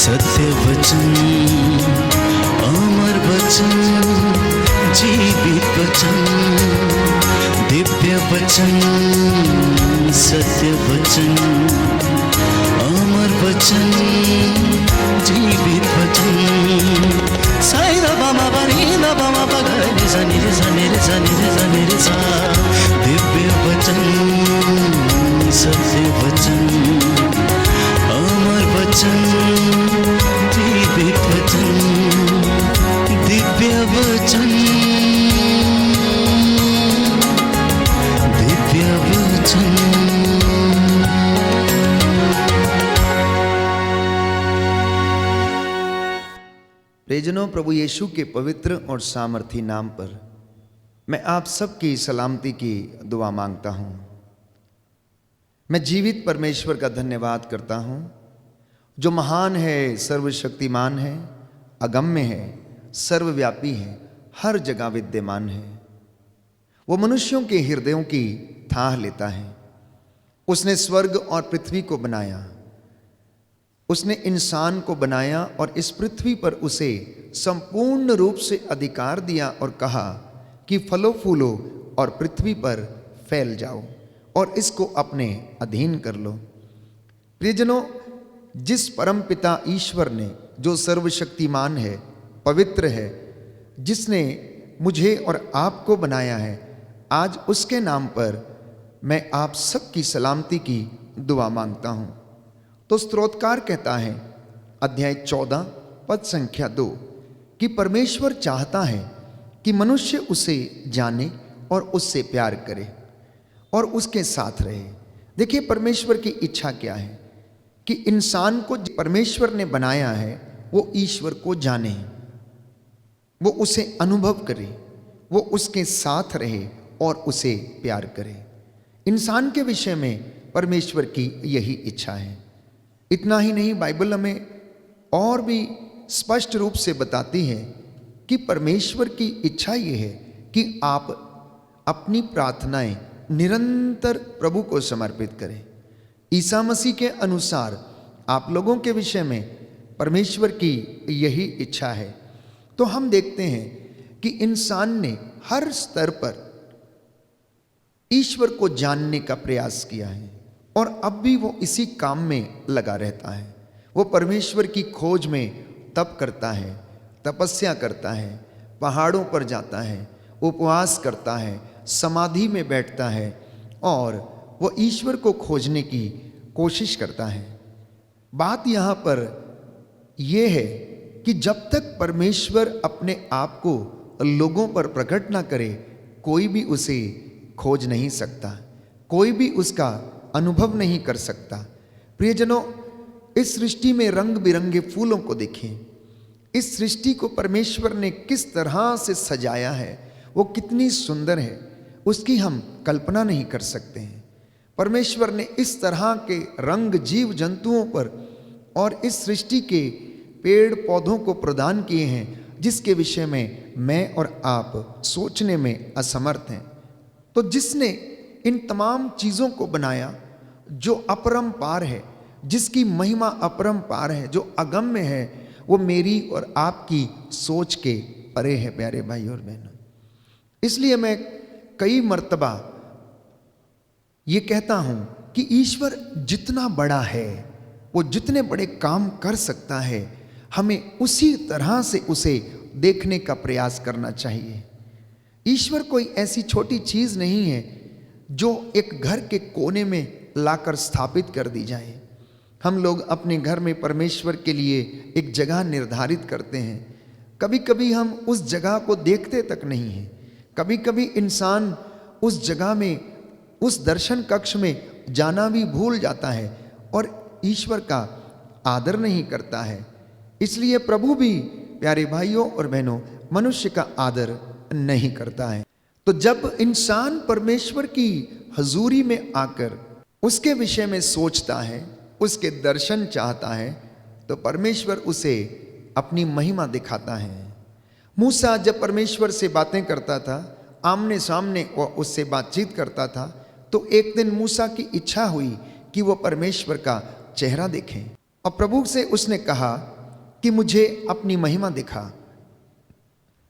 सत्य वचन, अमर वचन, जीवित वचन, दिव्य वचन, सत्य वचन, अमर वचन, जीवित वचन। साई दा बाबा बनी दा बाबा बगरे रे सा रे सा रे सा रे सा। दिव्य वचन, सत्य वचन, अमर वचन, जीवित वचन, दिव्य वचन, दिव्य वचन। प्रियजनों, प्रभु यीशु के पवित्र और सामर्थी नाम पर मैं आप सबकी सलामती की दुआ मांगता हूं। मैं जीवित परमेश्वर का धन्यवाद करता हूं, जो महान है, सर्वशक्तिमान है, अगम्य है, सर्वव्यापी है, हर जगह विद्यमान है। वो मनुष्यों के हृदयों की थाह लेता है। उसने स्वर्ग और पृथ्वी को बनाया, उसने इंसान को बनाया और इस पृथ्वी पर उसे संपूर्ण रूप से अधिकार दिया और कहा कि फलो फूलो और पृथ्वी पर फैल जाओ और इसको अपने अधीन कर लो। प्रियजनों, जिस परम पिता ईश्वर ने, जो सर्वशक्तिमान है, पवित्र है, जिसने मुझे और आपको बनाया है, आज उसके नाम पर मैं आप सबकी सलामती की दुआ मांगता हूं। तो स्तोत्रकार कहता है, अध्याय 14 पद संख्या 2, कि परमेश्वर चाहता है कि मनुष्य उसे जाने और उससे प्यार करे और उसके साथ रहे। देखिए, परमेश्वर की इच्छा क्या है कि इंसान को परमेश्वर ने बनाया है वो ईश्वर को जाने, वो उसे अनुभव करे, वो उसके साथ रहे और उसे प्यार करे। इंसान के विषय में परमेश्वर की यही इच्छा है। इतना ही नहीं, बाइबल हमें और भी स्पष्ट रूप से बताती है कि परमेश्वर की इच्छा ये है कि आप अपनी प्रार्थनाएं निरंतर प्रभु को समर्पित करें। ईसा मसीह के अनुसार आप लोगों के विषय में परमेश्वर की यही इच्छा है। तो हम देखते हैं कि इंसान ने हर स्तर पर ईश्वर को जानने का प्रयास किया है और अब भी वो इसी काम में लगा रहता है। वो परमेश्वर की खोज में तप करता है, तपस्या करता है, पहाड़ों पर जाता है, उपवास करता है, समाधि में बैठता है और वो ईश्वर को खोजने की कोशिश करता है। बात यहाँ पर यह है कि जब तक परमेश्वर अपने आप को लोगों पर प्रकट ना करे, कोई भी उसे खोज नहीं सकता, कोई भी उसका अनुभव नहीं कर सकता। प्रियजनों, इस सृष्टि में रंग बिरंगे फूलों को देखें। इस सृष्टि को परमेश्वर ने किस तरह से सजाया है, वो कितनी सुंदर है, उसकी हम कल्पना नहीं कर सकते हैं। परमेश्वर ने इस तरह के रंग जीव जंतुओं पर और इस सृष्टि के पेड़ पौधों को प्रदान किए हैं, जिसके विषय में मैं और आप सोचने में असमर्थ हैं। तो जिसने इन तमाम चीज़ों को बनाया, जो अपरंपार है, जिसकी महिमा अपरंपार है, जो अगम्य है, वो मेरी और आपकी सोच के परे है, प्यारे भाई और बहनों। इसलिए मैं कई मर्तबा ये कहता हूं कि ईश्वर जितना बड़ा है, वो जितने बड़े काम कर सकता है, हमें उसी तरह से उसे देखने का प्रयास करना चाहिए। ईश्वर कोई ऐसी छोटी चीज नहीं है जो एक घर के कोने में लाकर स्थापित कर दी जाए। हम लोग अपने घर में परमेश्वर के लिए एक जगह निर्धारित करते हैं। कभी कभी हम उस जगह को देखते तक नहीं हैं। कभी कभी इंसान उस जगह में, उस दर्शन कक्ष में जाना भी भूल जाता है और ईश्वर का आदर नहीं करता है। इसलिए प्रभु भी, प्यारे भाइयों और बहनों, मनुष्य का आदर नहीं करता है। तो जब इंसान परमेश्वर की हजूरी में आकर उसके विषय में सोचता है, उसके दर्शन चाहता है, तो परमेश्वर उसे अपनी महिमा दिखाता है। मूसा जब परमेश्वर से बातें करता था, आमने सामने वो उससे बातचीत करता था, तो एक दिन मूसा की इच्छा हुई कि वो परमेश्वर का चेहरा देखें। और प्रभु से उसने कहा कि मुझे अपनी महिमा दिखा।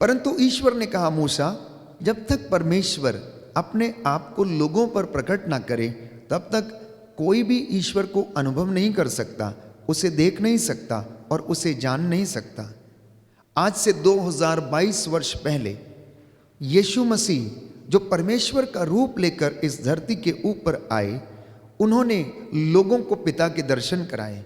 परंतु ईश्वर ने कहा, मूसा, जब तक परमेश्वर अपने आप को लोगों पर प्रकट ना करे तब तक कोई भी ईश्वर को अनुभव नहीं कर सकता, उसे देख नहीं सकता और उसे जान नहीं सकता। आज से 2022 वर्ष पहले यीशु मसीह जो परमेश्वर का रूप लेकर इस धरती के ऊपर आए, उन्होंने लोगों को पिता के दर्शन कराए।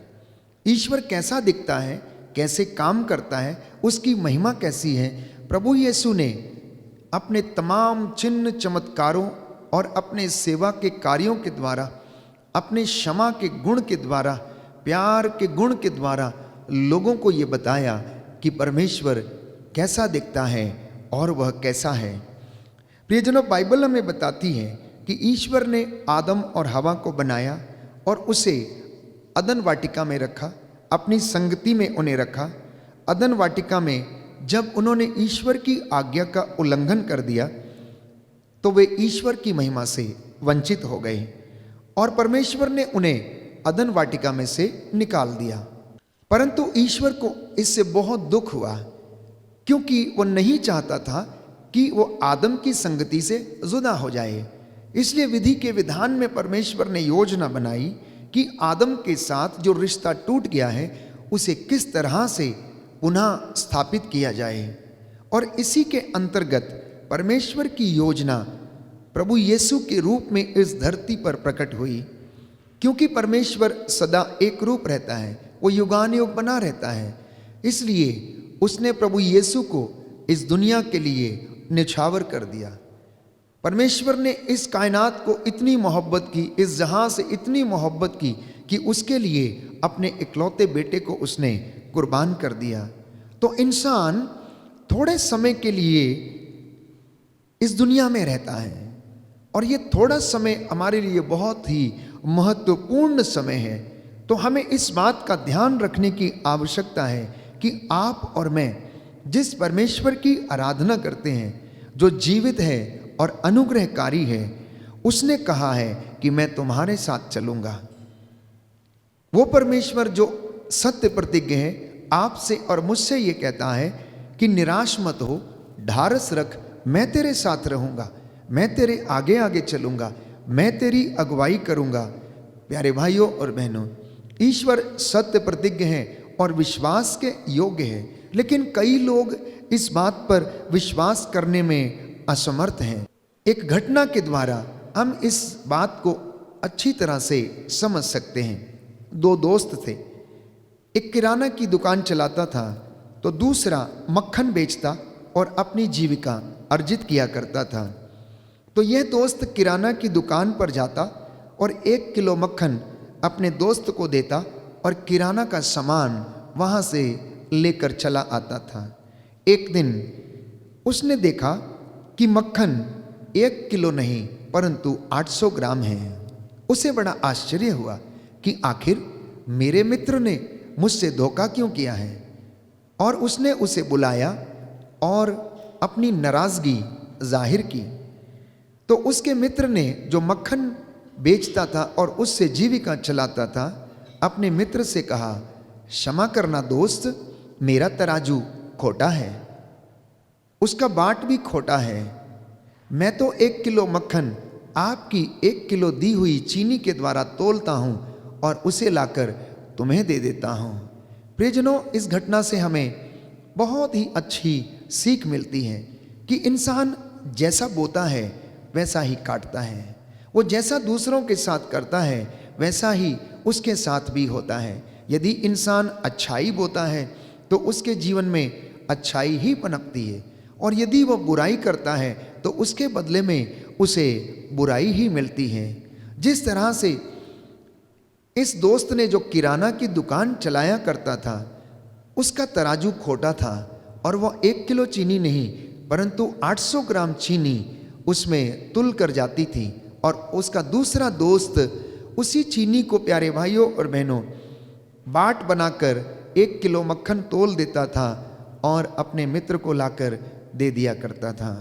ईश्वर कैसा दिखता है, कैसे काम करता है, उसकी महिमा कैसी है, प्रभु यीशु ने अपने तमाम चिन्ह चमत्कारों और अपने सेवा के कार्यों के द्वारा, अपने क्षमा के गुण के द्वारा, प्यार के गुण के द्वारा लोगों को ये बताया कि परमेश्वर कैसा दिखता है और वह कैसा है। प्रियजनों, बाइबल हमें बताती है कि ईश्वर ने आदम और हवा को बनाया और उसे अदन वाटिका में रखा, अपनी संगति में उन्हें रखा। अदन वाटिका में जब उन्होंने ईश्वर की आज्ञा का उल्लंघन कर दिया तो वे ईश्वर की महिमा से वंचित हो गए और परमेश्वर ने उन्हें अदन वाटिका में से निकाल दिया। परंतु ईश्वर को इससे बहुत दुख हुआ, क्योंकि वो नहीं चाहता था कि वो आदम की संगति से जुदा हो जाए। इसलिए विधि के विधान में परमेश्वर ने योजना बनाई कि आदम के साथ जो रिश्ता टूट गया है उसे किस तरह से पुनः स्थापित किया जाए। और इसी के अंतर्गत परमेश्वर की योजना प्रभु यीशु के रूप में इस धरती पर प्रकट हुई। क्योंकि परमेश्वर सदा एक रूप रहता है, वो युगानुयुग बना रहता है, इसलिए उसने प्रभु यीशु को इस दुनिया के लिए निछावर कर दिया। परमेश्वर ने इस कायनात को इतनी मोहब्बत की, इस जहां से इतनी मोहब्बत की कि उसके लिए अपने इकलौते बेटे को उसने कुर्बान कर दिया। तो इंसान थोड़े समय के लिए इस दुनिया में रहता है और ये थोड़ा समय हमारे लिए बहुत ही महत्वपूर्ण समय है। तो हमें इस बात का ध्यान रखने की आवश्यकता है कि आप और मैं जिस परमेश्वर की आराधना करते हैं, जो जीवित है और अनुग्रहकारी है, उसने कहा है कि मैं तुम्हारे साथ चलूंगा। वो परमेश्वर जो सत्य प्रतिज्ञ है, आपसे और मुझसे ये कहता है कि निराश मत हो, ढारस रख, मैं तेरे साथ रहूंगा, मैं तेरे आगे आगे चलूंगा, मैं तेरी अगुवाई करूंगा। प्यारे भाइयों और बहनों, ईश्वर सत्य प्रतिज्ञ है और विश्वास के योग्य है, लेकिन कई लोग इस बात पर विश्वास करने में असमर्थ हैं। एक घटना के द्वारा हम इस बात को अच्छी तरह से समझ सकते हैं। दो दोस्त थे, एक किराना की दुकान चलाता था तो दूसरा मक्खन बेचता और अपनी जीविका अर्जित किया करता था। तो यह दोस्त किराना की दुकान पर जाता और 1 किलो मक्खन अपने दोस्त को देता और किराना का सामान वहाँ से लेकर चला आता था। एक दिन उसने देखा कि मक्खन 1 किलो नहीं परंतु 800 ग्राम है। उसे बड़ा आश्चर्य हुआ कि आखिर मेरे मित्र ने मुझसे धोखा क्यों किया है। और उसने उसे बुलाया और अपनी नाराजगी जाहिर की। तो उसके मित्र ने, जो मक्खन बेचता था और उससे जीविका चलाता था, अपने मित्र से कहा, क्षमा करना दोस्त, मेरा तराजू खोटा है, उसका बाट भी खोटा है। मैं तो 1 किलो मक्खन आपकी 1 किलो दी हुई चीनी के द्वारा तोलता हूं और उसे लाकर तुम्हें दे देता हूं। प्रियजनों, इस घटना से हमें बहुत ही अच्छी सीख मिलती है कि इंसान जैसा बोता है वैसा ही काटता है। वो जैसा दूसरों के साथ करता है वैसा ही उसके साथ भी होता है। यदि इंसान अच्छाई बोता है तो उसके जीवन में अच्छाई ही पनपती है, और यदि वह बुराई करता है तो उसके बदले में उसे बुराई ही मिलती है। जिस तरह से इस दोस्त ने, जो किराना की दुकान चलाया करता था, उसका तराजू खोटा था और वह 1 किलो चीनी नहीं परंतु 800 ग्राम चीनी उसमें तुल कर जाती थी, और उसका दूसरा दोस्त उसी चीनी को, प्यारे भाइयों और बहनों, बाट बनाकर 1 किलो मक्खन तोल देता था और अपने मित्र को लाकर दे दिया करता था।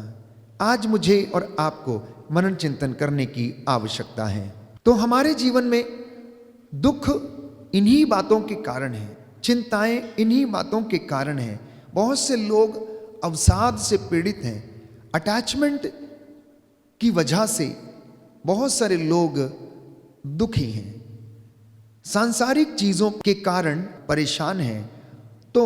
आज मुझे और आपको मनन चिंतन करने की आवश्यकता है। तो हमारे जीवन में दुख इन्हीं बातों के कारण है, चिंताएं इन्हीं बातों के कारण है। बहुत से लोग अवसाद से पीड़ित हैं, अटैचमेंट की वजह से बहुत सारे लोग दुखी हैं, सांसारिक चीजों के कारण परेशान हैं। तो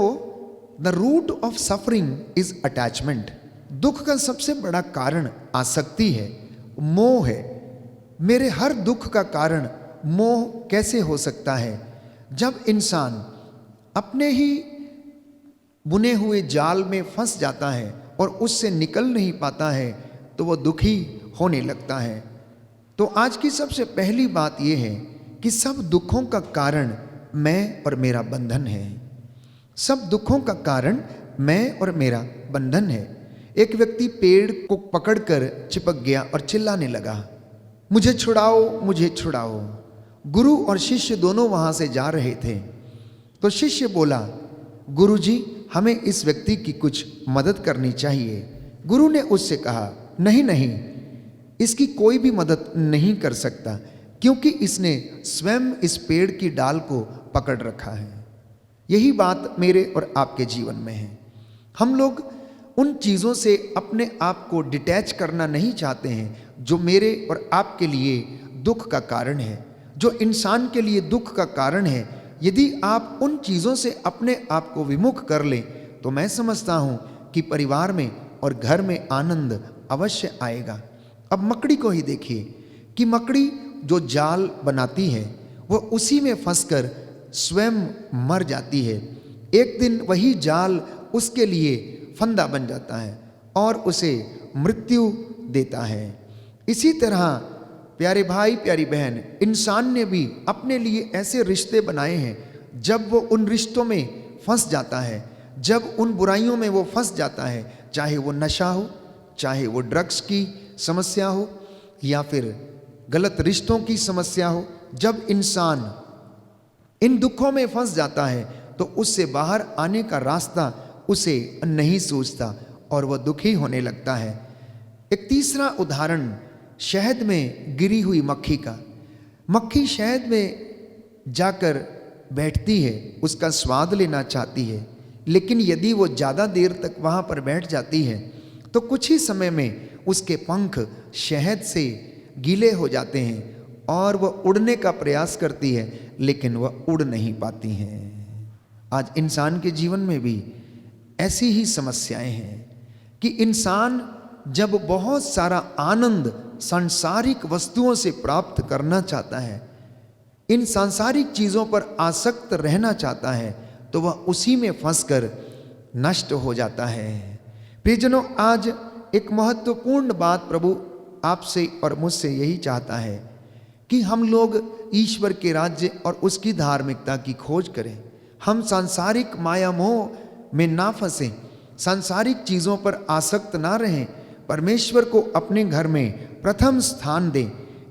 the root of suffering is attachment. दुख का सबसे बड़ा कारण आसक्ति है, मोह है। मेरे हर दुख का कारण मोह कैसे हो सकता है? जब इंसान अपने ही बुने हुए जाल में फंस जाता है और उससे निकल नहीं पाता है तो वह दुखी होने लगता है। तो आज की सबसे पहली बात यह है कि सब दुखों का कारण मैं और मेरा बंधन है। सब दुखों का कारण मैं और मेरा बंधन है। एक व्यक्ति पेड़ को पकड़कर चिपक गया और चिल्लाने लगा, मुझे छुड़ाओ, मुझे छुड़ाओ। गुरु और शिष्य दोनों वहां से जा रहे थे। तो शिष्य बोला, गुरुजी, हमें इस व्यक्ति की कुछ मदद करनी चाहिए। गुरु ने उससे कहा, नहीं नहीं, इसकी कोई भी मदद नहीं कर सकता, क्योंकि इसने स्वयं इस पेड़ की डाल को पकड़ रखा है। यही बात मेरे और आपके जीवन में है। हम लोग उन चीज़ों से अपने आप को डिटैच करना नहीं चाहते हैं जो मेरे और आपके लिए दुख का कारण है, जो इंसान के लिए दुख का कारण है। यदि आप उन चीज़ों से अपने आप को विमुख कर लें तो मैं समझता हूँ कि परिवार में और घर में आनंद अवश्य आएगा। अब मकड़ी को ही देखिए कि मकड़ी जो जाल बनाती है वह उसी में फंसकर स्वयं मर जाती है। एक दिन वही जाल उसके लिए फंदा बन जाता है और उसे मृत्यु देता है। इसी तरह प्यारे भाई, प्यारी बहन, इंसान ने भी अपने लिए ऐसे रिश्ते बनाए हैं, जब वो उन रिश्तों में फंस जाता है, जब उन बुराइयों में वो फंस जाता है, चाहे वो नशा हो, चाहे वो ड्रग्स की समस्या हो या फिर गलत रिश्तों की समस्या हो, जब इंसान इन दुखों में फंस जाता है तो उससे बाहर आने का रास्ता उसे नहीं सूझता और वह दुखी होने लगता है। एक तीसरा उदाहरण शहद में गिरी हुई मक्खी का। मक्खी शहद में जाकर बैठती है, उसका स्वाद लेना चाहती है, लेकिन यदि वो ज़्यादा देर तक वहाँ पर बैठ जाती है तो कुछ ही समय में उसके पंख शहद से गीले हो जाते हैं और वह उड़ने का प्रयास करती है, लेकिन वह उड़ नहीं पाती हैं। आज इंसान के जीवन में भी ऐसी ही समस्याएं हैं कि इंसान जब बहुत सारा आनंद सांसारिक वस्तुओं से प्राप्त करना चाहता है, इन सांसारिक चीज़ों पर आसक्त रहना चाहता है, तो वह उसी में फंसकर नष्ट हो जाता है। प्रियजनों, आज एक महत्वपूर्ण बात प्रभु आपसे और मुझसे यही चाहता है कि हम लोग ईश्वर के राज्य और उसकी धार्मिकता की खोज करें। हम सांसारिक माया मोह में ना फंसें, सांसारिक चीज़ों पर आसक्त ना रहें, परमेश्वर को अपने घर में प्रथम स्थान दें।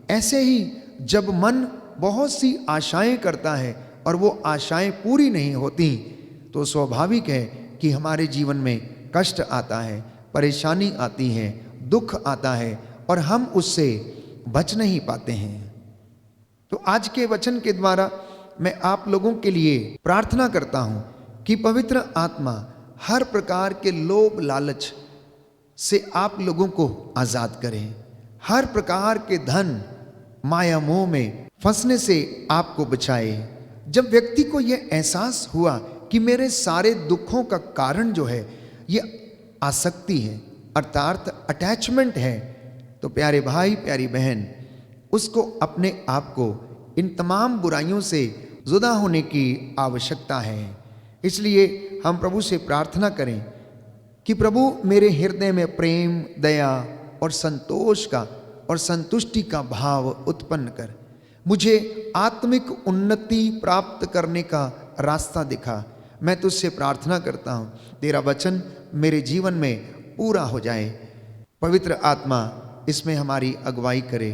ऐसे ही जब मन बहुत सी आशाएं करता है और वो आशाएं पूरी नहीं होती तो स्वाभाविक है कि हमारे जीवन में कष्ट आता है, परेशानी आती है, दुख आता है और हम उससे बच नहीं पाते हैं। तो आज के वचन के द्वारा मैं आप लोगों के लिए प्रार्थना करता हूं कि पवित्र आत्मा हर प्रकार के लोभ लालच से आप लोगों को आज़ाद करें, हर प्रकार के धन माया मोह में फंसने से आपको बचाए। जब व्यक्ति को यह एहसास हुआ कि मेरे सारे दुखों का कारण जो है ये आसक्ति है, अर्थात अटैचमेंट है, तो प्यारे भाई, प्यारी बहन, उसको अपने आप को इन तमाम बुराइयों से जुदा होने की आवश्यकता है। इसलिए हम प्रभु से प्रार्थना करें कि प्रभु मेरे हृदय में प्रेम, दया और संतोष का और संतुष्टि का भाव उत्पन्न कर, मुझे आत्मिक उन्नति प्राप्त करने का रास्ता दिखा। मैं तुझसे प्रार्थना करता हूँ तेरा वचन मेरे जीवन में पूरा हो जाए। पवित्र आत्मा इसमें हमारी अगुवाई करे।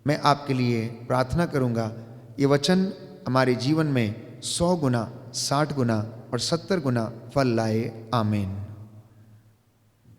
मैं आपके लिए प्रार्थना करूँगा, ये वचन हमारे जीवन में 100 गुना, 60 गुना और 70 गुना फल लाए। आमीन।